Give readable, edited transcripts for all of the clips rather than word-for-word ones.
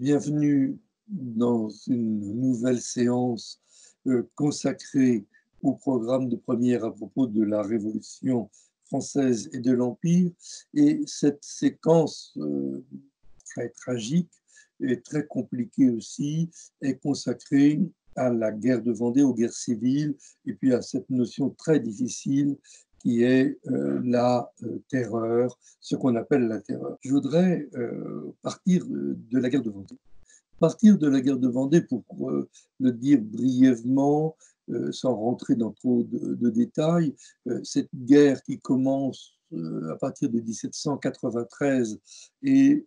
Bienvenue dans une nouvelle séance consacrée au programme de première à propos de la Révolution française et de l'Empire. Et cette séquence très tragique et très compliquée aussi est consacrée à la guerre de Vendée, aux guerres civiles, et puis à cette notion très difficile qui est la terreur, ce qu'on appelle la terreur. Je voudrais partir de la guerre de Vendée. Partir de la guerre de Vendée, pour le dire brièvement, sans rentrer dans trop de détails, cette guerre qui commence à partir de 1793 et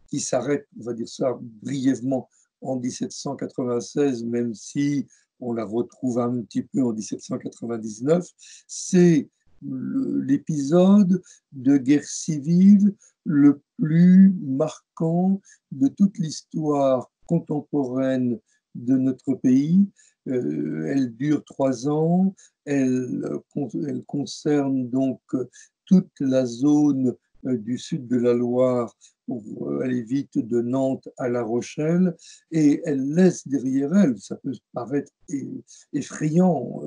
qui s'arrête, on va dire ça brièvement, en 1796, même si on la retrouve un petit peu en 1799, c'est l'épisode de guerre civile le plus marquant de toute l'histoire contemporaine de notre pays. Elle dure 3 ans, elle concerne donc toute la zone du sud de la Loire, pour aller vite de Nantes à La Rochelle, et elle laisse derrière elle, ça peut paraître effrayant,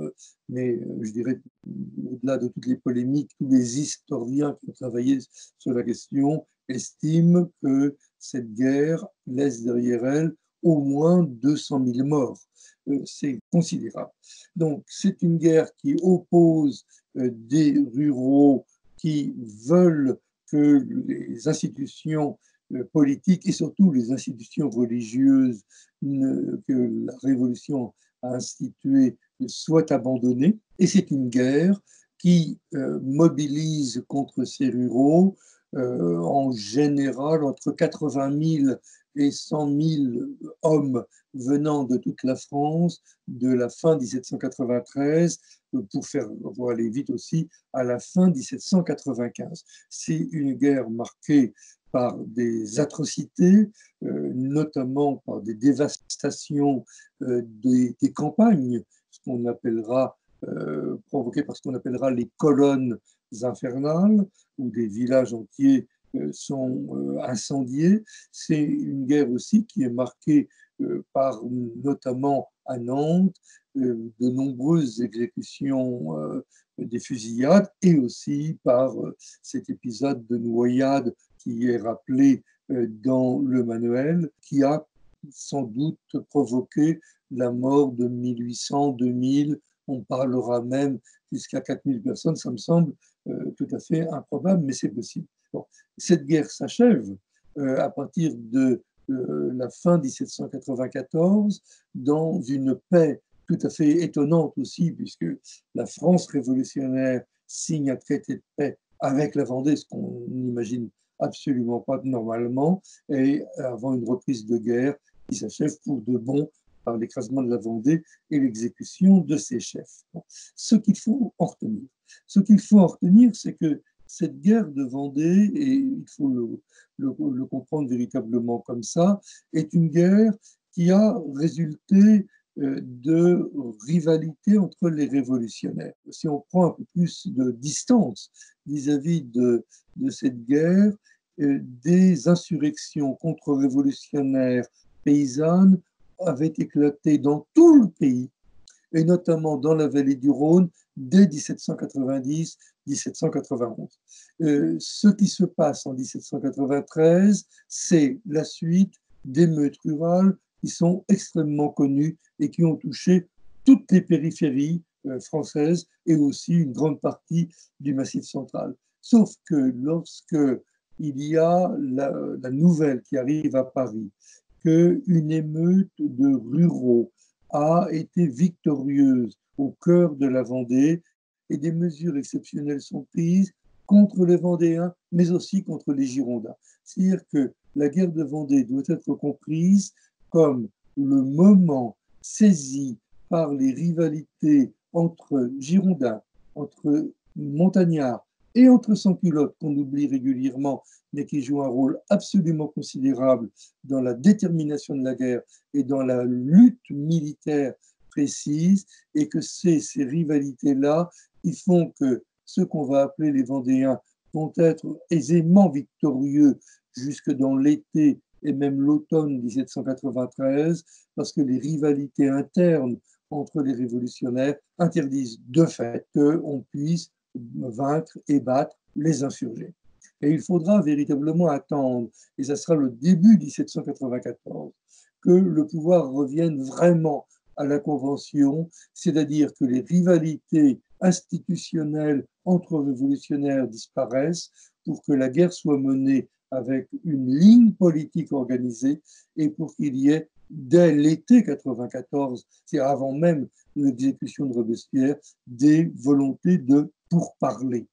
mais je dirais, au-delà de toutes les polémiques, tous les historiens qui ont travaillé sur la question estiment que cette guerre laisse derrière elle au moins 200 000 morts. C'est considérable. Donc, c'est une guerre qui oppose des ruraux qui veulent que les institutions politiques et surtout les institutions religieuses que la Révolution a instituées soient abandonnées. Et c'est une guerre qui mobilise contre ces ruraux en général entre 80 000 et 100 000 hommes venant de toute la France de la fin 1793, pour aller vite aussi, à la fin 1795. C'est une guerre marquée par des atrocités, notamment par des dévastations des campagnes, ce qu'on appellera provoquées par ce qu'on appellera les colonnes infernales, où des villages entiers sont incendiés. C'est une guerre aussi qui est marquée par, notamment à Nantes, de nombreuses exécutions, des fusillades, et aussi par cet épisode de noyade qui est rappelé dans le manuel, qui a sans doute provoqué la mort de 1800, 2000, on parlera même jusqu'à 4000 personnes, ça me semble tout à fait improbable, mais c'est possible. Bon. Cette guerre s'achève à partir de la fin 1794 dans une paix tout à fait étonnante aussi, puisque la France révolutionnaire signe un traité de paix avec la Vendée, ce qu'on n'imagine absolument pas normalement, et avant une reprise de guerre qui s'achève pour de bon par l'écrasement de la Vendée et l'exécution de ses chefs. Bon. Ce qu'il faut en retenir, c'est que cette guerre de Vendée, et il faut le comprendre véritablement comme ça, est une guerre qui a résulté de rivalité entre les révolutionnaires. Si on prend un peu plus de distance vis-à-vis de cette guerre, des insurrections contre-révolutionnaires paysannes avaient éclaté dans tout le pays, et notamment dans la vallée du Rhône, dès 1790-1791. Ce qui se passe en 1793, c'est la suite d'émeutes rurales qui sont extrêmement connues et qui ont touché toutes les périphéries françaises et aussi une grande partie du Massif central. Sauf que lorsque il y a la nouvelle qui arrive à Paris, qu'une émeute de ruraux a été victorieuse au cœur de la Vendée, et des mesures exceptionnelles sont prises contre les Vendéens, mais aussi contre les Girondins. C'est-à-dire que la guerre de Vendée doit être comprise comme le moment saisi par les rivalités entre Girondins, entre Montagnards et entre sans-culottes, qu'on oublie régulièrement, mais qui jouent un rôle absolument considérable dans la détermination de la guerre et dans la lutte militaire précise, et que c'est ces rivalités-là qui font que ceux qu'on va appeler les Vendéens vont être aisément victorieux jusque dans l'été et même l'automne 1793, parce que les rivalités internes entre les révolutionnaires interdisent de fait qu'on puisse vaincre et battre les insurgés. Et il faudra véritablement attendre, et ça sera le début 1794, que le pouvoir revienne vraiment à la Convention, c'est-à-dire que les rivalités institutionnelles entre révolutionnaires disparaissent pour que la guerre soit menée avec une ligne politique organisée et pour qu'il y ait, dès l'été 94, c'est avant même l'exécution de Robespierre, des volontés de pourparler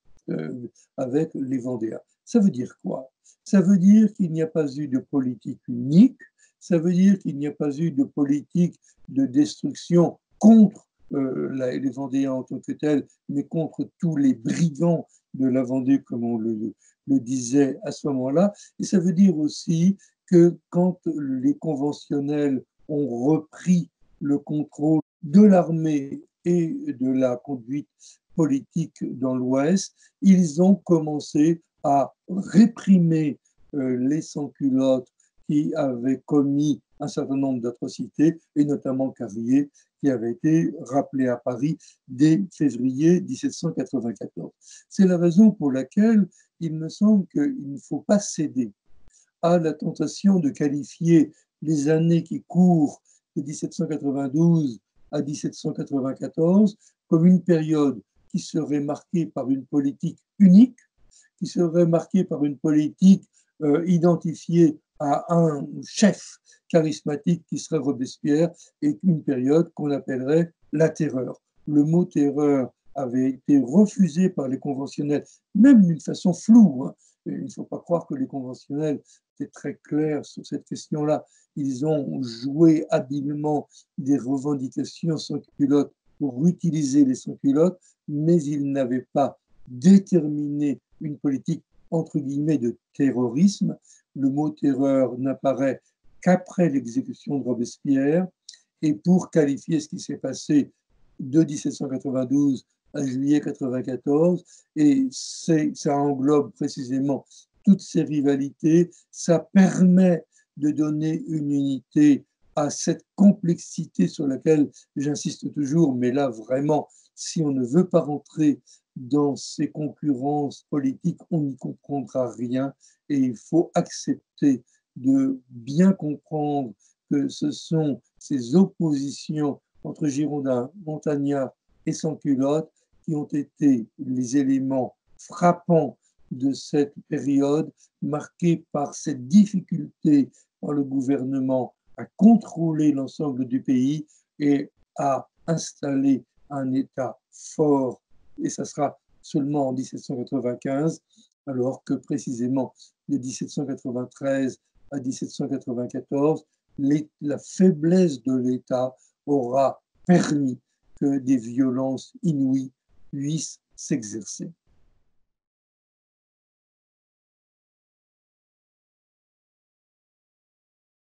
avec les Vendéens. Ça veut dire quoi? Ça veut dire qu'il n'y a pas eu de politique unique, ça veut dire qu'il n'y a pas eu de politique de destruction contre les Vendéens en tant que tels, mais contre tous les brigands de la Vendée, comme on le disait à ce moment-là. Et ça veut dire aussi que quand les conventionnels ont repris le contrôle de l'armée et de la conduite politique dans l'Ouest, ils ont commencé à réprimer les sans-culottes qui avaient commis un certain nombre d'atrocités, et notamment Carrier, qui avait été rappelé à Paris dès février 1794. C'est la raison pour laquelle il me semble qu'il ne faut pas céder à la tentation de qualifier les années qui courent de 1792 à 1794 comme une période qui serait marquée par une politique unique, qui serait marquée par une politique identifiée à un chef charismatique qui serait Robespierre, et une période qu'on appellerait la terreur. Le mot terreur avait été refusé par les conventionnels, même d'une façon floue. Hein. Il ne faut pas croire que les conventionnels étaient très clairs sur cette question-là. Ils ont joué habilement des revendications sans culottes pour utiliser les sans-culottes, mais ils n'avaient pas déterminé une politique entre guillemets de terrorisme. Le mot terreur n'apparaît qu'après l'exécution de Robespierre, et pour qualifier ce qui s'est passé de 1792 à juillet 94, et ça englobe précisément toutes ces rivalités, ça permet de donner une unité à cette complexité sur laquelle j'insiste toujours, mais là vraiment, si on ne veut pas rentrer dans ces concurrences politiques, on n'y comprendra rien, et il faut accepter de bien comprendre que ce sont ces oppositions entre Girondins, Montagnards et sans-culottes qui ont été les éléments frappants de cette période, marquée par cette difficulté par le gouvernement à contrôler l'ensemble du pays et à installer un État fort. Et ça sera seulement en 1795, alors que précisément de 1793 à 1794, la faiblesse de l'État aura permis que des violences inouïes puissent s'exercer.